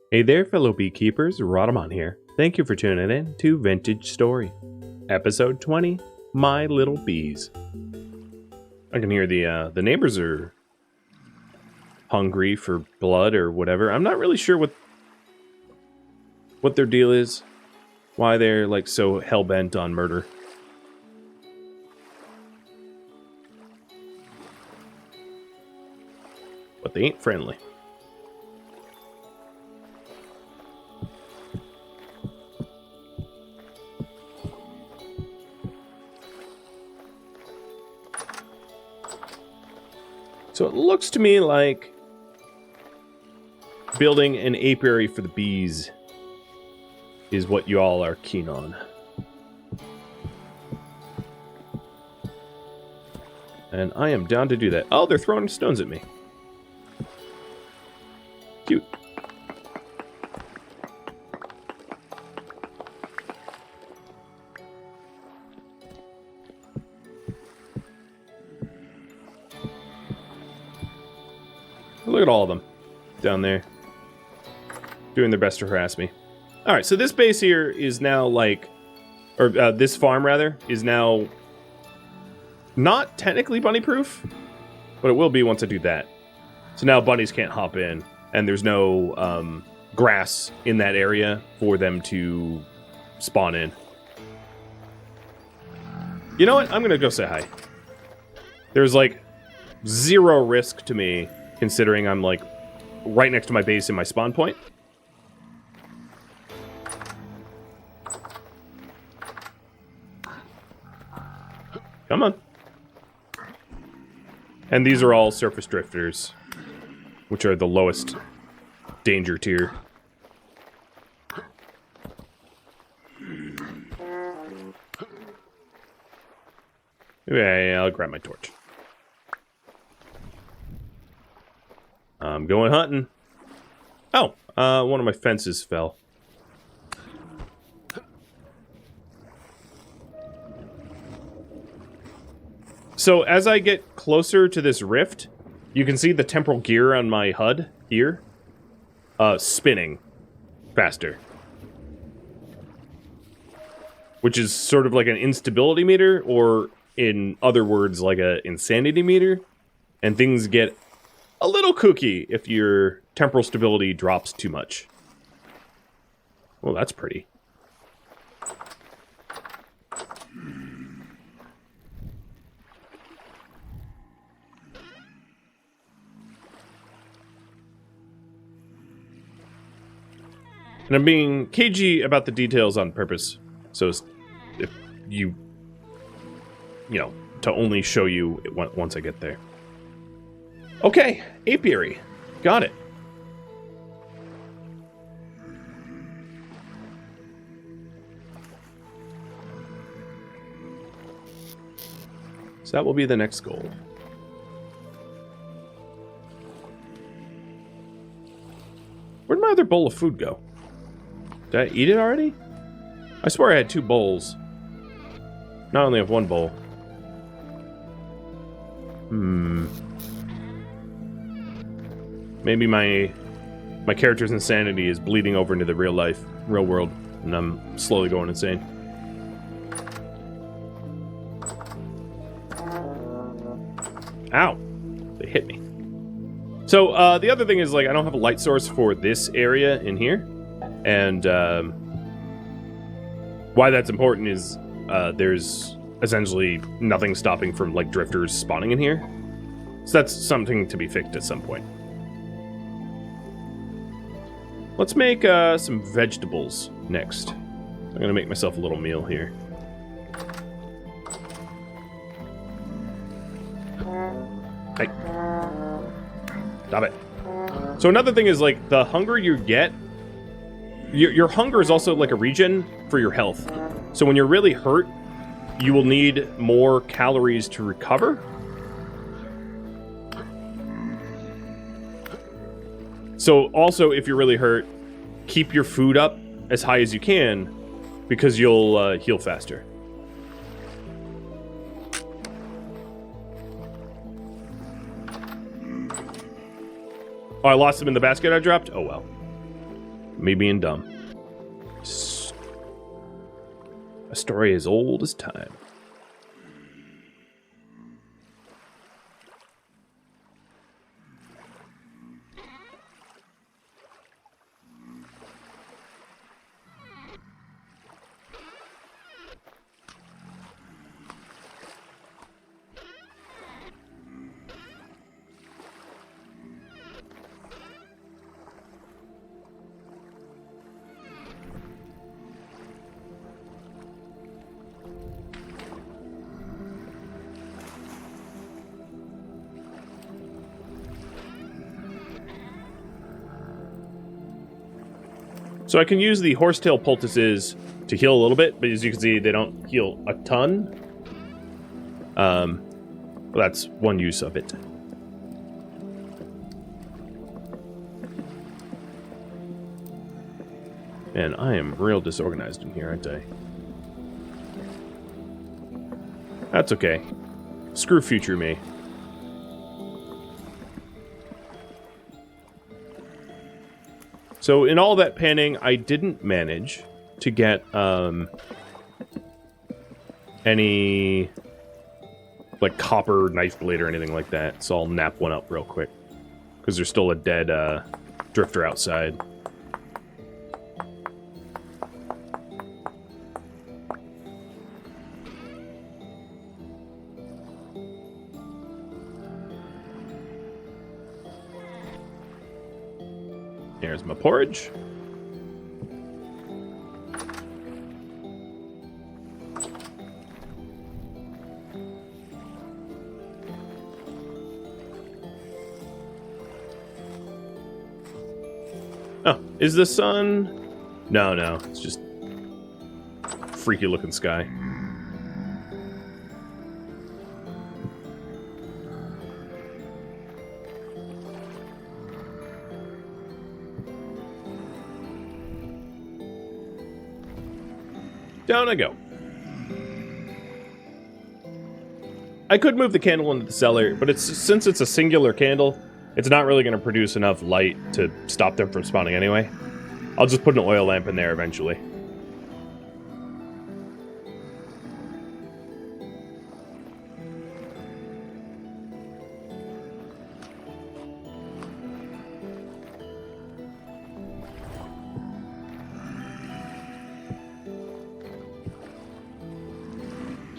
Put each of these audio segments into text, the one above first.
Hey there, fellow beekeepers, Rhadamant here. Thank you for tuning in to Vintage Story, episode 20, My Little Bees. I can hear the neighbors are hungry for blood or whatever. I'm not really sure what their deal is, why they're like so hell-bent on murder. But they ain't friendly. So it looks to me like building an apiary for the bees is what you all are keen on. And I am down to do that. Oh, they're throwing stones at me. Cute. Look at all of them down there, doing their best to harass me. All right, so this base here is now like, or this farm rather, is now not technically bunny-proof, but it will be once I do that. So now bunnies can't hop in, and there's no grass in that area for them to spawn in. You know what? I'm gonna go say hi. There's like zero risk to me, considering I'm like right next to my base and my spawn point. Come on. And these are all surface drifters, which are the lowest danger tier. Maybe I'll grab my torch. I'm going hunting. Oh, one of my fences fell. So as I get closer to this rift, you can see the temporal gear on my HUD here spinning faster. Which is sort of like an instability meter, or in other words, like an insanity meter. And things get a little kooky if your temporal stability drops too much. Well, that's pretty. And I'm being cagey about the details on purpose, so if you know, to only show you it once I get there. Okay, apiary. Got it. So that will be the next goal. Where'd my other bowl of food go? Did I eat it already? I swear I had 2 bowls. Now I only have 1 bowl. Maybe my character's insanity is bleeding over into the real world, and I'm slowly going insane. Ow! They hit me. So, the other thing is, like, I don't have a light source for this area in here. And, why that's important is, there's essentially nothing stopping from, like, drifters spawning in here. So that's something to be fixed at some point. Let's make, some vegetables next. I'm gonna make myself a little meal here. Hey. Stop it. So another thing is, like, the hunger you get, your hunger is also like a regen for your health. So when you're really hurt, you will need more calories to recover. So also, if you're really hurt, keep your food up as high as you can, because you'll heal faster. Oh, I lost them in the basket I dropped? Oh, well. Me being dumb. A story as old as time. So I can use the horsetail poultices to heal a little bit, but as you can see, they don't heal a ton. Well, that's one use of it. And I am real disorganized in here, aren't I? That's okay. Screw future me. So in all that panning, I didn't manage to get any like copper knife blade or anything like that. So I'll nap one up real quick because there's still a dead drifter outside. There's my porridge. Oh, is the sun? No, it's just freaky looking sky. Down I go. I could move the candle into the cellar, but since it's a singular candle, it's not really going to produce enough light to stop them from spawning anyway. I'll just put an oil lamp in there eventually.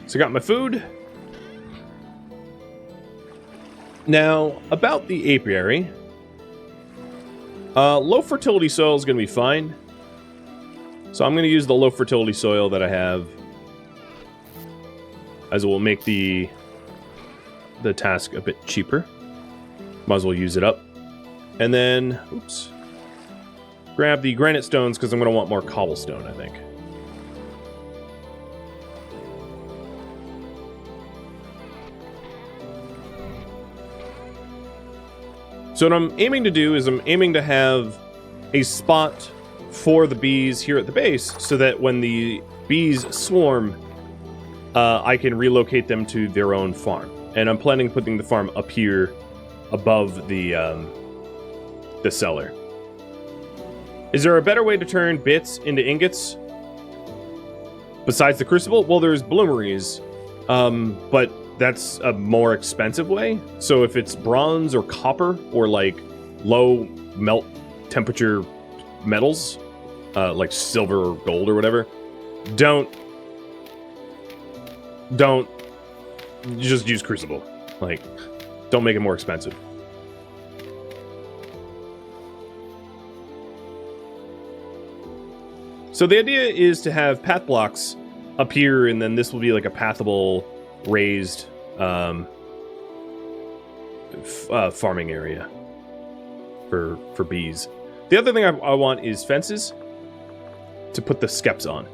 So I got my food. Now, about the apiary. Low fertility soil is going to be fine. So I'm going to use the low fertility soil that I have, as it will make the task a bit cheaper. Might as well use it up. And then, oops. Grab the granite stones because I'm going to want more cobblestone, I think. So what I'm aiming to do is I'm aiming to have a spot for the bees here at the base so that when the bees swarm, I can relocate them to their own farm. And I'm planning putting the farm up here above the cellar. Is there a better way to turn bits into ingots besides the crucible? Well, there's bloomeries, but that's a more expensive way. So if it's bronze or copper or like low melt temperature metals, like silver or gold or whatever, don't just use crucible. Like, don't make it more expensive. So the idea is to have path blocks up here, and then this will be like a pathable raised farming area for bees. The other thing I want is fences to put the skeps on.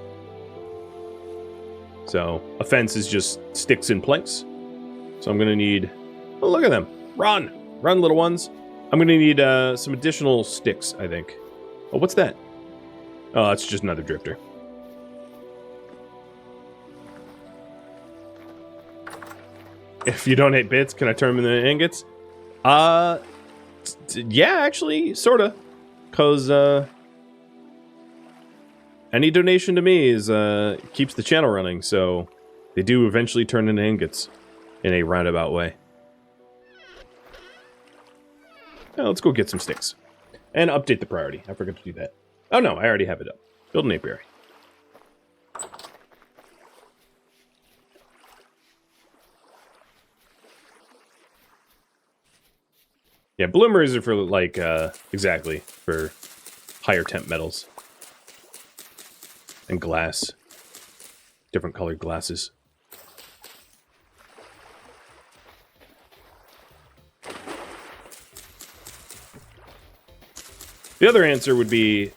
So a fence is just sticks and planks. So I'm gonna need, oh, look at them, run little ones. I'm gonna need some additional sticks, I think. Oh, what's that? Oh, that's just another drifter. If you donate bits, can I turn them into ingots? Yeah, actually, sorta. Because any donation to me is keeps the channel running, so they do eventually turn into ingots in a roundabout way. Now let's go get some sticks. And update the priority. I forgot to do that. Oh no, I already have it up. Build an apiary. Yeah, bloomers are for, like, exactly, for higher temp metals. And glass. Different colored glasses. The other answer would be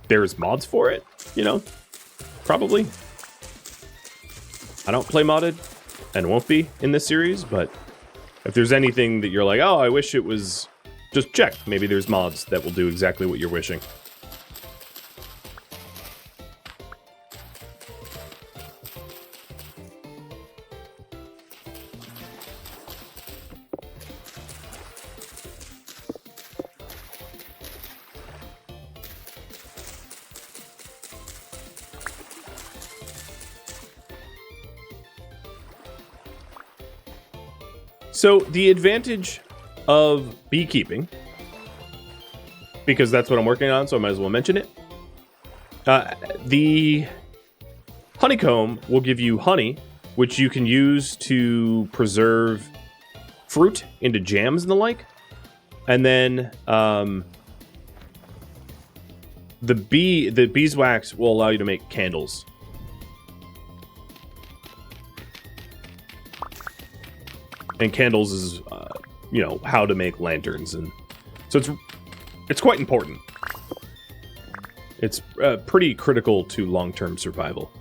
there's mods for it, you know? Probably. I don't play modded, and won't be in this series, but if there's anything that you're like, oh, I wish it was, just check. Maybe there's mods that will do exactly what you're wishing. So the advantage of beekeeping, because that's what I'm working on, so I might as well mention it. The honeycomb will give you honey, which you can use to preserve fruit into jams and the like. And then the beeswax will allow you to make candles. And candles is, you know, how to make lanterns, and so it's quite important. It's pretty critical to long-term survival.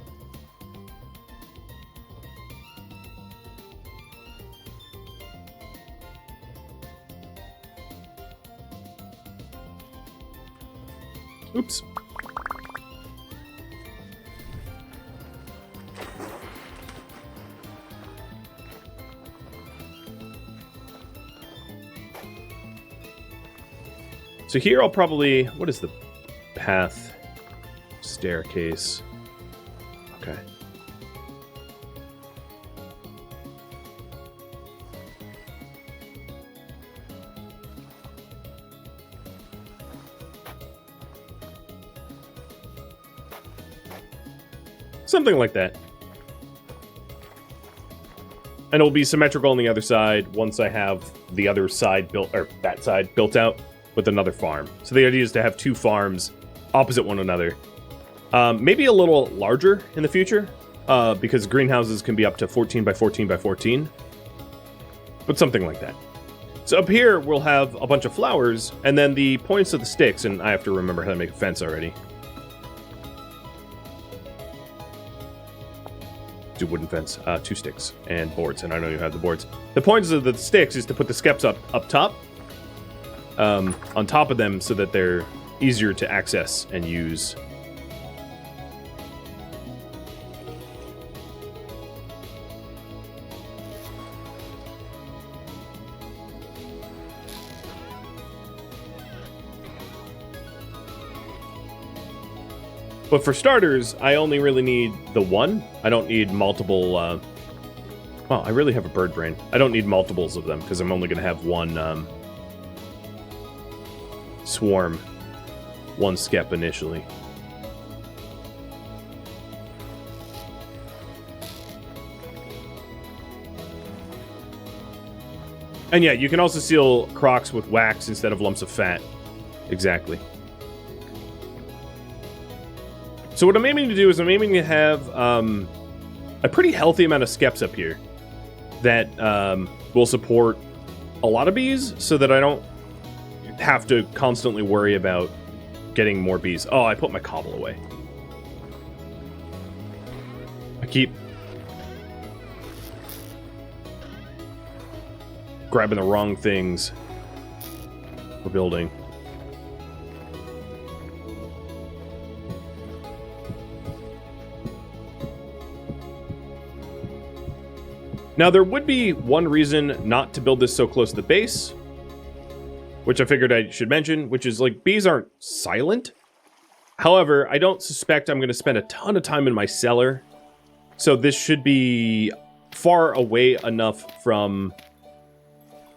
Oops. So here I'll probably... What is the path? Staircase. Okay. Something like that. And it'll be symmetrical on the other side once I have the other side built, or that side built out with another farm. So the idea is to have two farms opposite one another. Maybe a little larger in the future, because greenhouses can be up to 14 by 14 by 14. But something like that. So up here, we'll have a bunch of flowers, and then the points of the sticks, and I have to remember how to make a fence already. Do wooden fence, 2 sticks, and boards, and I know you have the boards. The points of the sticks is to put the steps up top, on top of them, so that they're easier to access and use. But for starters, I only really need the one. I don't need multiple, well, I really have a bird brain. I don't need multiples of them, because I'm only going to have one, swarm, one skep initially. And yeah, you can also seal crocs with wax instead of lumps of fat. Exactly. So what I'm aiming to do is I'm aiming to have a pretty healthy amount of skeps up here that will support a lot of bees, so that I don't have to constantly worry about getting more bees. Oh, I put my cobble away. I keep grabbing the wrong things for building. Now, there would be one reason not to build this so close to the base, which I figured I should mention, which is, like, bees aren't silent. However, I don't suspect I'm going to spend a ton of time in my cellar. So this should be far away enough from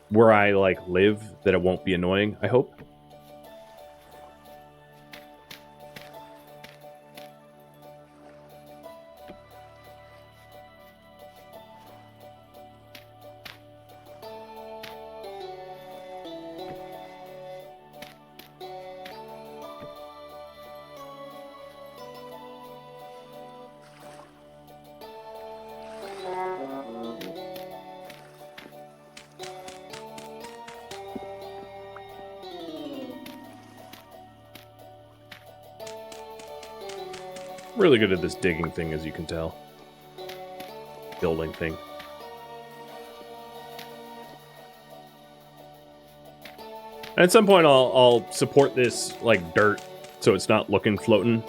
where I, like, live that it won't be annoying, I hope. Really good at this digging thing, as you can tell. Building thing. And at some point, I'll support this like dirt, so it's not looking floating.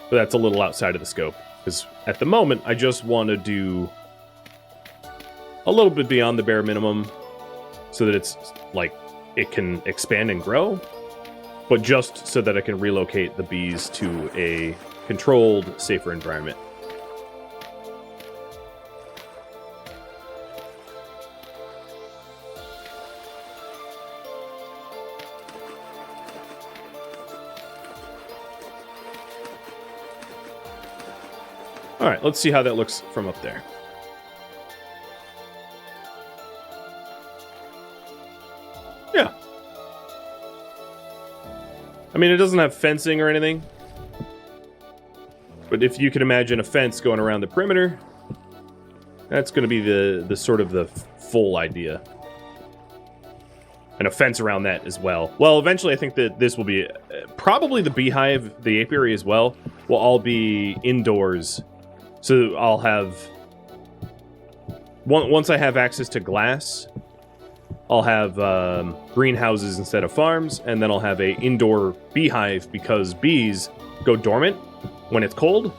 But that's a little outside of the scope, because at the moment, I just want to do a little bit beyond the bare minimum, so that it's like it can expand and grow, but just so that I can relocate the bees to a controlled, safer environment. All right, let's see how that looks from up there. Yeah. I mean, it doesn't have fencing or anything. But if you can imagine a fence going around the perimeter, that's going to be the sort of the full idea. And a fence around that as well. Well, eventually I think that this will be... probably the beehive, the apiary as well, will all be indoors. So I'll have... Once I have access to glass, I'll have greenhouses instead of farms, and then I'll have a indoor beehive because bees go dormant when it's cold.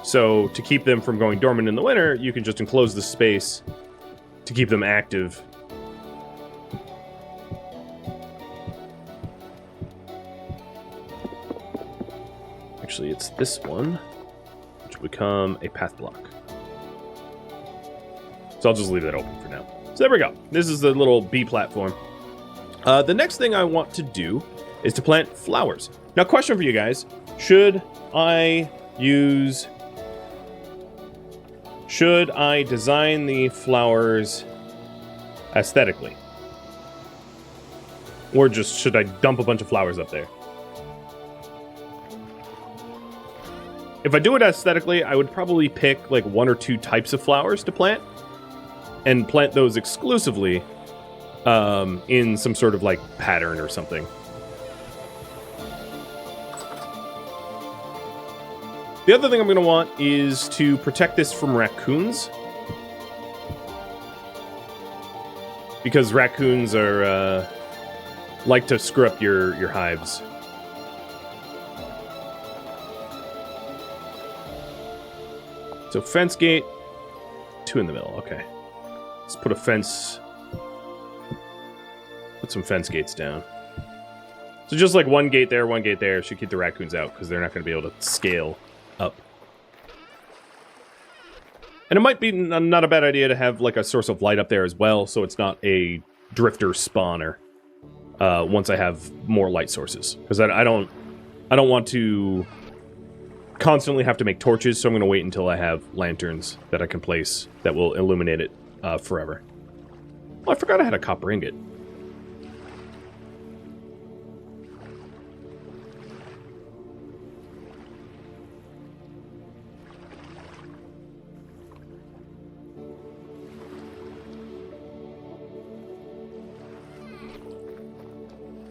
So to keep them from going dormant in the winter, you can just enclose the space to keep them active. Actually, it's this one, which will become a path block. So I'll just leave that open for now. So there we go. This is the little bee platform. The next thing I want to do is to plant flowers. Now, question for you guys. Should I design the flowers aesthetically? Or just should I dump a bunch of flowers up there? If I do it aesthetically, I would probably pick like one or two types of flowers to plant and plant those exclusively in some sort of like pattern or something. The other thing I'm going to want is to protect this from raccoons. Because raccoons are like to screw up your hives. So fence gate, 2 in the middle, okay. Let's put a fence, put some fence gates down. So just like one gate there should keep the raccoons out because they're not going to be able to scale up. And it might be not a bad idea to have like a source of light up there as well, so it's not a drifter spawner once I have more light sources. Because I don't want to constantly have to make torches, so I'm going to wait until I have lanterns that I can place that will illuminate it forever. Oh, I forgot I had a copper ingot.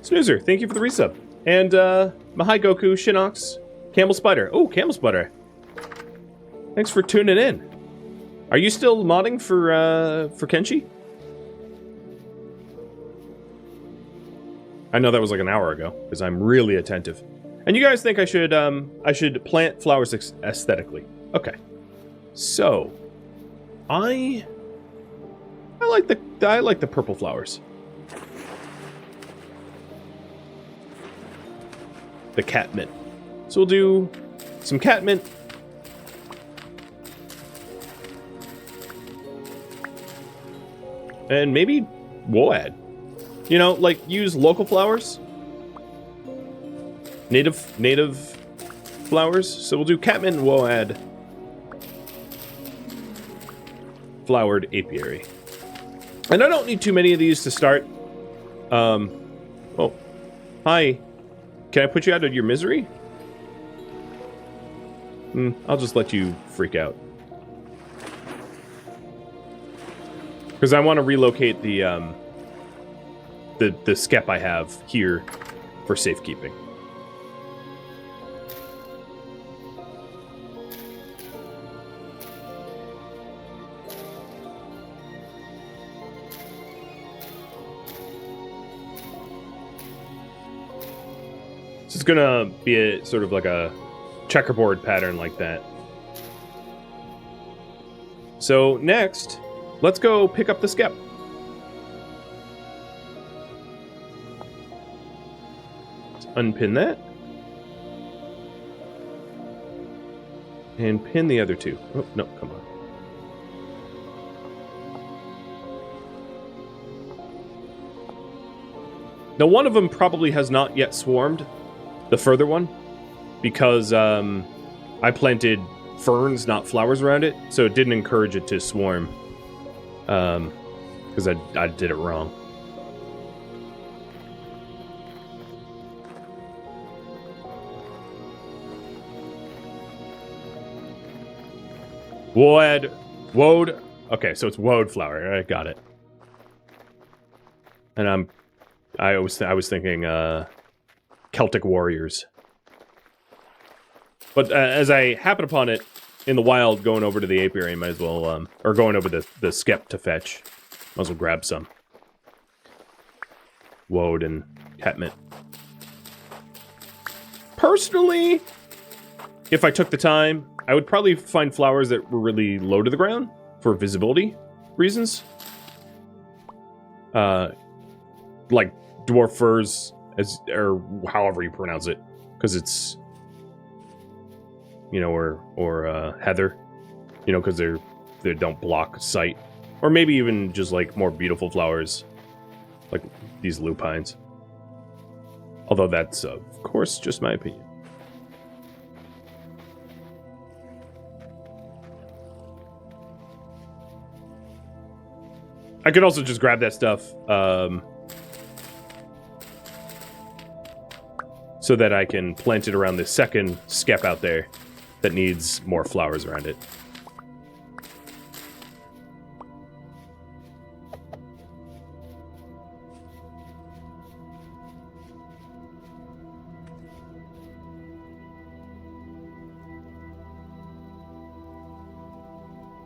Snoozer, thank you for the resub. And Mahai Goku, Shinox, Camel Spider. Oh, Camel Spider. Thanks for tuning in. Are you still modding for Kenshi? I know that was like an hour ago, because I'm really attentive. And you guys think I should plant flowers aesthetically. Okay. So, I like the purple flowers. The catmint. So we'll do some catmint. And maybe woad. You know, like use local flowers. Native flowers. So we'll do catmint and woad. Flowered apiary. And I don't need too many of these to start. Oh, hi. Can I put you out of your misery? I'll just let you freak out. Because I want to relocate the skep I have here for safekeeping. So it's gonna be a sort of like a checkerboard pattern like that. So next, let's go pick up the skep. Let's unpin that. And pin the other two. Oh, no, come on. Now, one of them probably has not yet swarmed, the further one, because I planted ferns, not flowers, around it, so it didn't encourage it to swarm. Because I did it wrong. Woad. Okay, so it's woad flower. I got it. And I was thinking Celtic warriors. But as I happened upon it in the wild, going over to the apiary, might as well, or going over the skep to fetch, might as well grab some woad and catmint. Personally, if I took the time, I would probably find flowers that were really low to the ground for visibility reasons. Like dwarf firs, or however you pronounce it, because it's, you know, or heather, you know, because they don't block sight, or maybe even just like more beautiful flowers, like these lupines. Although that's of course just my opinion. I could also just grab that stuff so that I can plant it around the second skep out there that needs more flowers around it.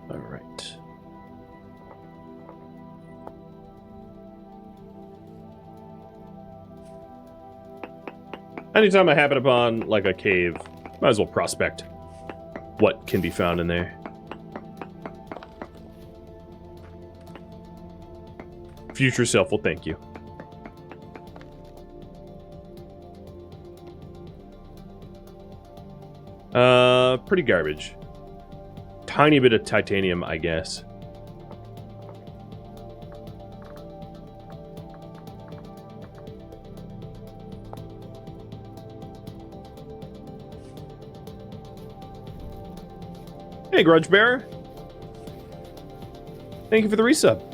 All right. Anytime I happen upon, like, a cave, might as well prospect what can be found in there. Future self will thank you. Pretty garbage. Tiny bit of titanium, I guess. Hey, Grudge Bearer. Thank you for the resub.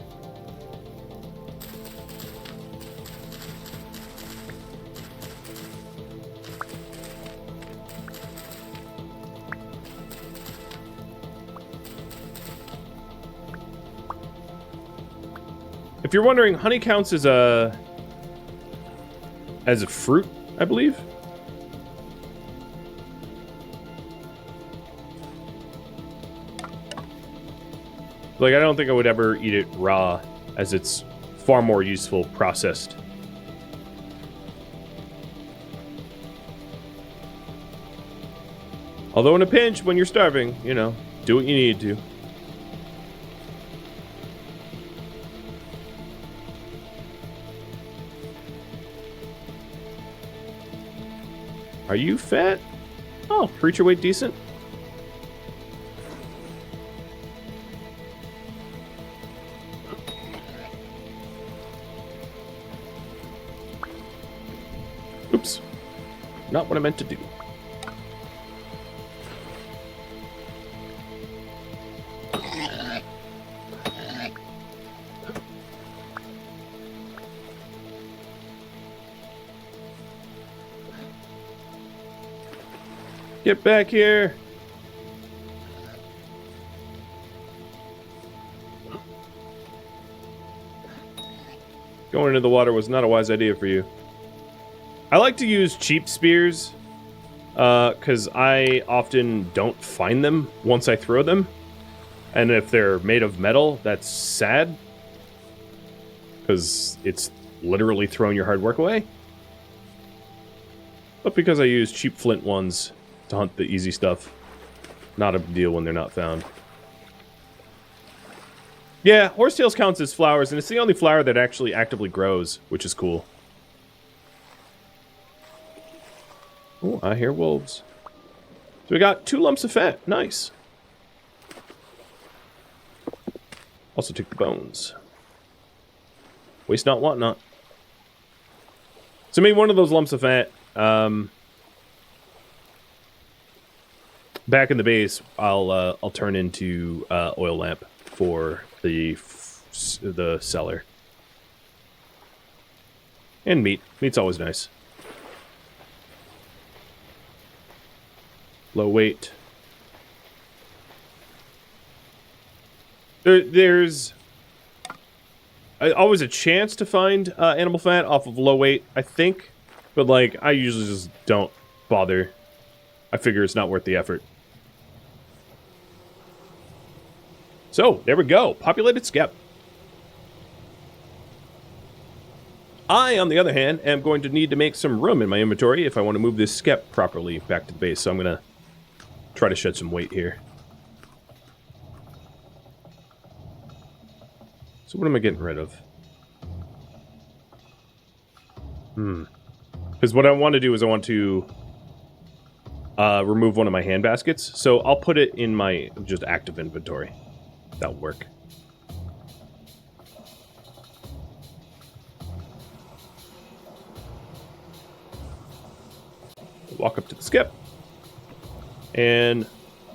If you're wondering, honey counts as a fruit, I believe. Like, I don't think I would ever eat it raw, as it's far more useful processed. Although in a pinch, when you're starving, you know, do what you need to. Are you fat? Oh, creature weight decent. Oops. Not what I meant to do. Get back here! Going into the water was not a wise idea for you. I like to use cheap spears, because I often don't find them once I throw them. And if they're made of metal, that's sad. Because it's literally throwing your hard work away. But because I use cheap flint ones to hunt the easy stuff, not a big deal when they're not found. Yeah, horsetails counts as flowers, and it's the only flower that actually actively grows, which is cool. Oh, I hear wolves. So we got 2 lumps of fat. Nice. Also took the bones. Waste not, want not. So maybe one of those lumps of fat, back in the base, I'll turn into oil lamp for the cellar. And meat. Meat's always nice. Low weight. There's always a chance to find animal fat off of low weight, I think. But, like, I usually just don't bother. I figure it's not worth the effort. So, there we go. Populated skep. I, on the other hand, am going to need to make some room in my inventory if I want to move this skep properly back to the base. So I'm going to try to shed some weight here. So what am I getting rid of? Because what I want to do is I want to remove one of my hand baskets. So I'll put it in my just active inventory. That'll work. Walk up to the skep. And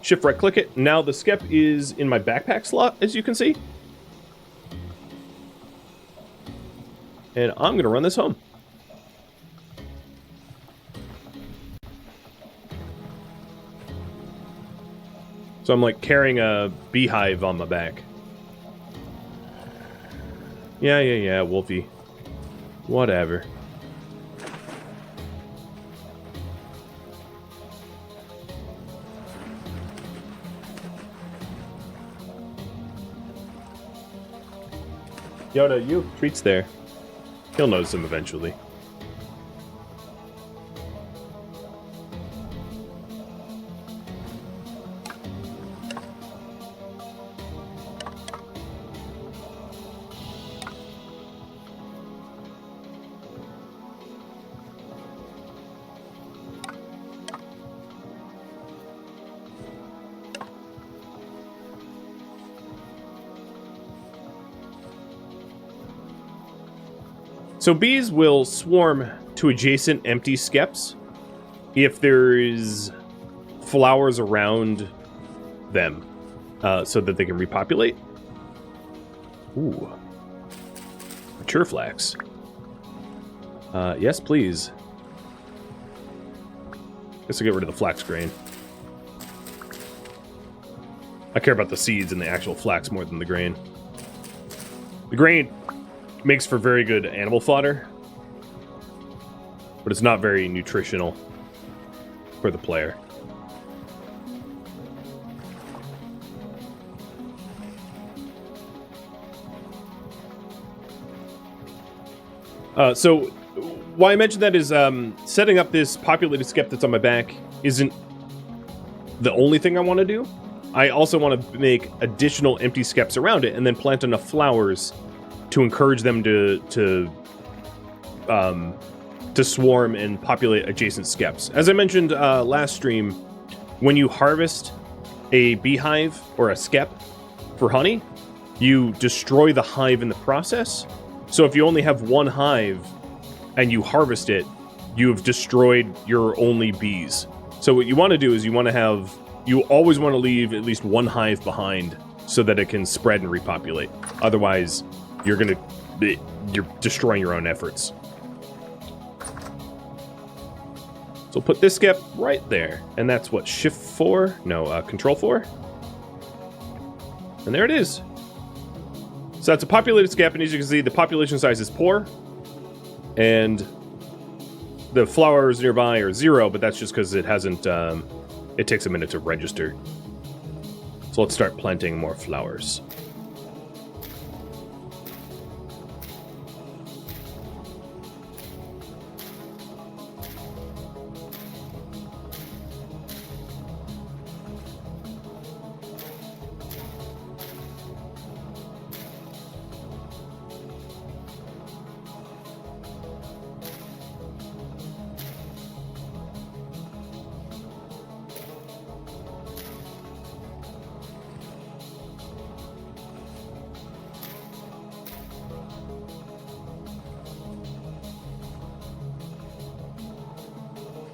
shift right click it. Now the skep is in my backpack slot, as you can see. And I'm going to run this home. So I'm like carrying a beehive on my back. Yeah, Wolfie. Whatever. Yoda, you have treats there. He'll notice them eventually. So bees will swarm to adjacent empty skeps if there is flowers around them, so that they can repopulate. Ooh. Mature flax. Yes, please. Guess I'll get rid of the flax grain. I care about the seeds and the actual flax more than the grain. The grain makes for very good animal fodder, but it's not very nutritional for the player. So why I mentioned that is setting up this populated skep that's on my back isn't the only thing I want to do. I also want to make additional empty skeps around it and then plant enough flowers to encourage them to to swarm and populate adjacent skeps. As I mentioned last stream, when you harvest a beehive or a skep for honey, you destroy the hive in the process. So if you only have one hive and you harvest it, you've destroyed your only bees. So what you want to do is you always want to leave at least one hive behind so that it can spread and repopulate. Otherwise, you're destroying your own efforts. So put this skep right there, and that's what, Shift 4? No, Control 4? And there it is. So that's a populated skep, and as you can see, the population size is poor, and the flowers nearby are 0, but that's just because it hasn't, it takes a minute to register. So let's start planting more flowers.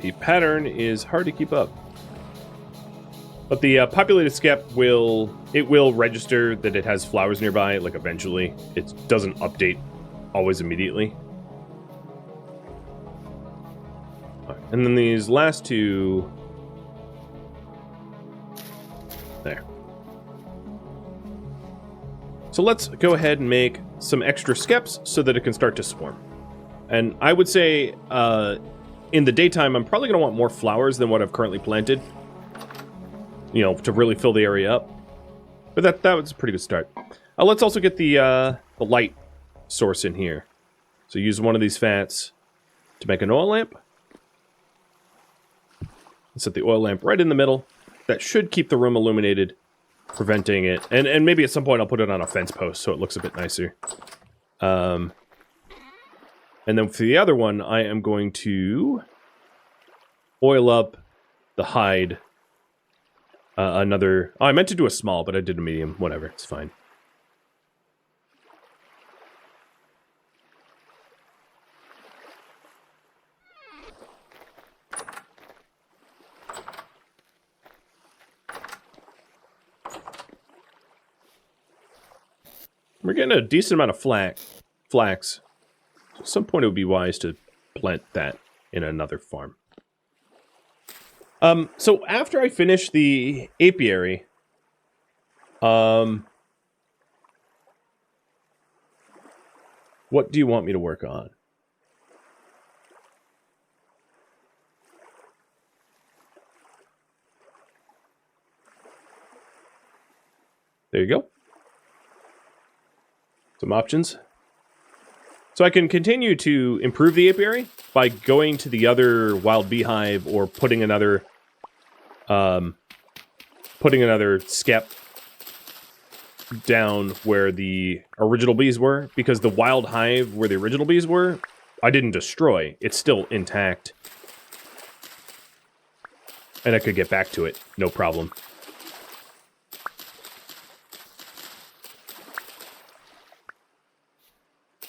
The pattern is hard to keep up. But the populated skep will register that it has flowers nearby, like eventually. It doesn't update always immediately. And then these last two... There. So let's go ahead and make some extra skeps so that it can start to swarm. And I would say... in the daytime, I'm probably going to want more flowers than what I've currently planted. You know, to really fill the area up. But that was a pretty good start. Let's also get the light source in here. So use one of these fats to make an oil lamp. Set the oil lamp right in the middle. That should keep the room illuminated, preventing it. And maybe at some point I'll put it on a fence post so it looks a bit nicer. And then for the other one, I am going to oil up the hide. Oh, I meant to do a small, but I did a medium. Whatever, it's fine. We're getting a decent amount of flax. At some point, it would be wise to plant that in another farm. So after I finish the apiary, what do you want me to work on? There you go. Some options. So I can continue to improve the apiary by going to the other wild beehive or putting another skep down where the original bees were, because the wild hive where the original bees were, I didn't destroy. It's still intact. And I could get back to it, no problem.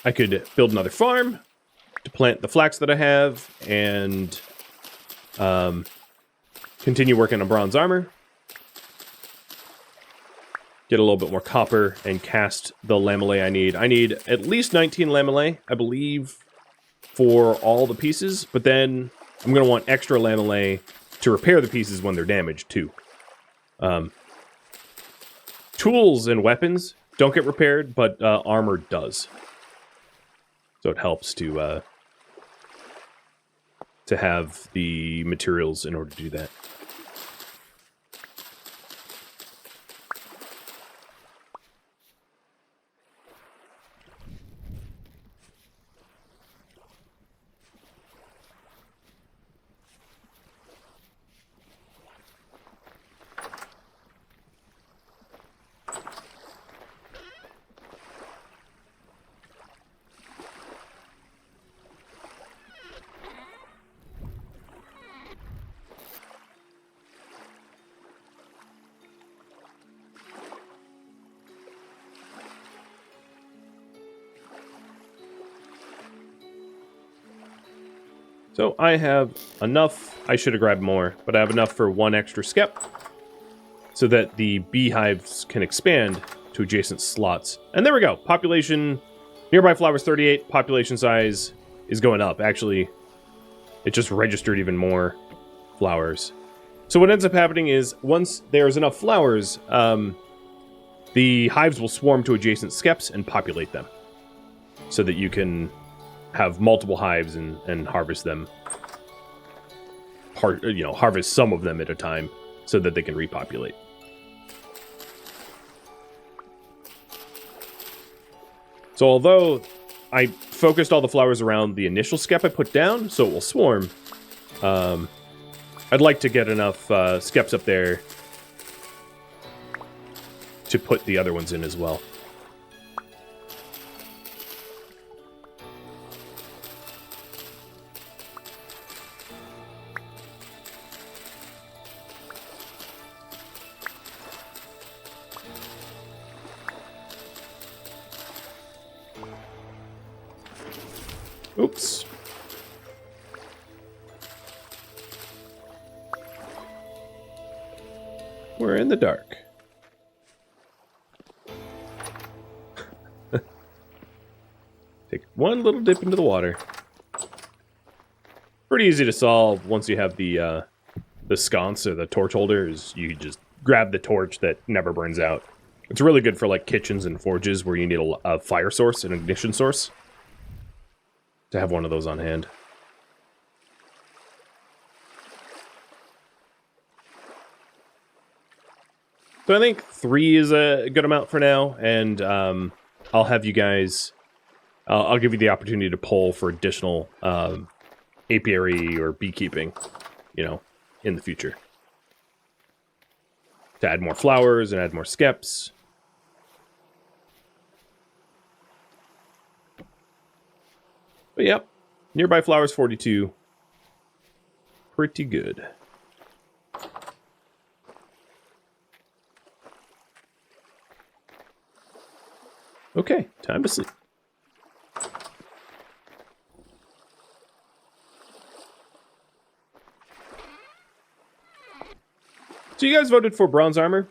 I could build another farm to plant the flax that I have and continue working on bronze armor. Get a little bit more copper and cast the lamellae I need. I need at least 19 lamellae, I believe, for all the pieces, but then I'm going to want extra lamellae to repair the pieces when they're damaged, too. Tools and weapons don't get repaired, but armor does. So it helps to have the materials in order to do that. So I have enough. I should have grabbed more, but I have enough for one extra skep so that the beehives can expand to adjacent slots. And there we go. Population, nearby flowers 38, population size is going up. Actually, it just registered even more flowers. So what ends up happening is once there's enough flowers, the hives will swarm to adjacent skeps and populate them so that you can have multiple hives and harvest them, harvest some of them at a time so that they can repopulate. So although I focused all the flowers around the initial skep I put down, so it will swarm, I'd like to get enough skeps up there to put the other ones in as well. Oops. We're in the dark. Take one little dip into the water. Pretty easy to solve once you have the sconce or the torch holders. You just grab the torch that never burns out. It's really good for like kitchens and forges where you need a fire source, an ignition source. To have one of those on hand. So I think 3 is a good amount for now, and I'll have you guys... I'll give you the opportunity to poll for additional apiary or beekeeping, in the future. To add more flowers and add more skeps. But yep, nearby flowers 42. Pretty good. Okay, time to sleep. So you guys voted for bronze armor.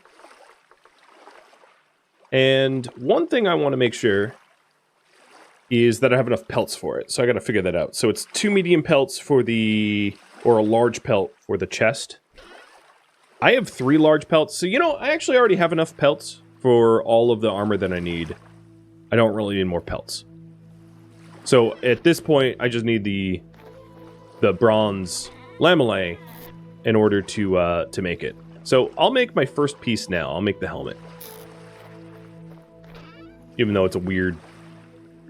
And one thing I want to make sure is that I have enough pelts for it. So I got to figure that out. So it's 2 medium pelts for or a large pelt for the chest. I have 3 large pelts. So, I actually already have enough pelts for all of the armor that I need. I don't really need more pelts. So at this point, I just need the bronze lamellae in order to make it. So I'll make my first piece now. I'll make the helmet. Even though it's a weird...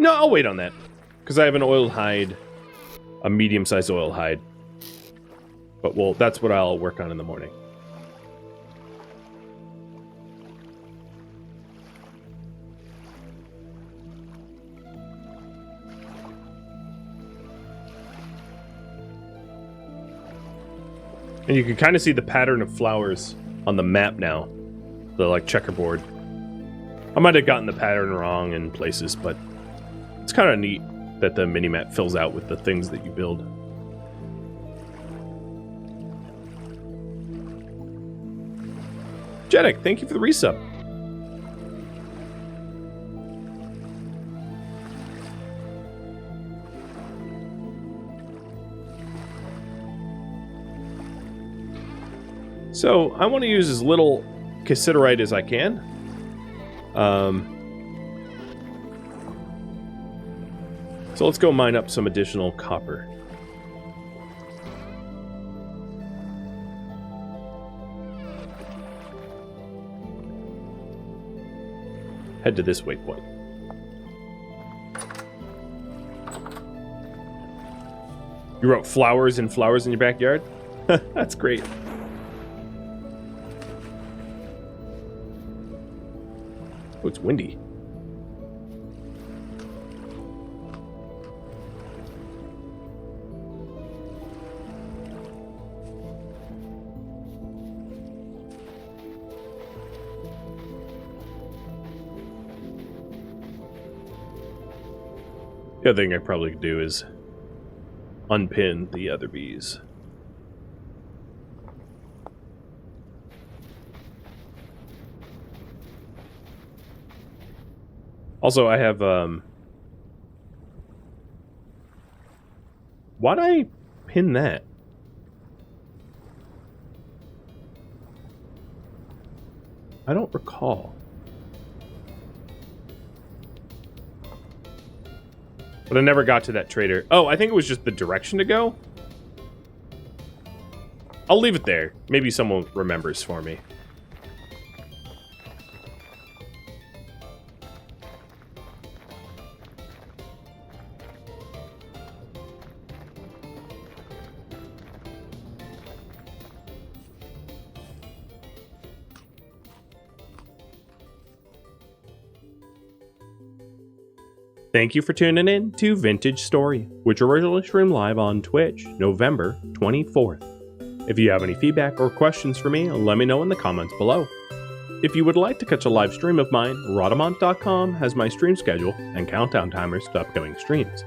No, I'll wait on that. Because I have an oiled hide. A medium-sized oiled hide. But that's what I'll work on in the morning. And you can kind of see the pattern of flowers on the map now. The, checkerboard. I might have gotten the pattern wrong in places, but it's kind of neat that the minimap fills out with the things that you build. Jeddick, thank you for the resub. So, I want to use as little cassiterite as I can. So let's go mine up some additional copper. Head to this waypoint. You wrote flowers and flowers in your backyard? That's great. Oh, it's windy. The other thing I probably could do is unpin the other bees. Also, I have, why'd I pin that? I don't recall. But I never got to that trader. Oh, I think it was just the direction to go. I'll leave it there. Maybe someone remembers for me. Thank you for tuning in to Vintage Story, which originally streamed live on Twitch, November 24th. If you have any feedback or questions for me, let me know in the comments below. If you would like to catch a live stream of mine, Rhadamant.com has my stream schedule and countdown timers to upcoming streams.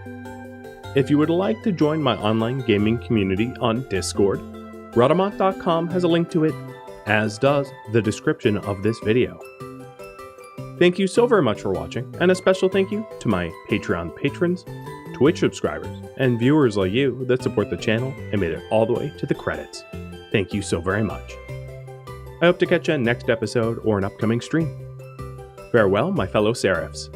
If you would like to join my online gaming community on Discord, Rhadamant.com has a link to it, as does the description of this video. Thank you so very much for watching, and a special thank you to my Patreon patrons, Twitch subscribers, and viewers like you that support the channel and made it all the way to the credits. Thank you so very much. I hope to catch you in next episode or an upcoming stream. Farewell, my fellow Seraphs.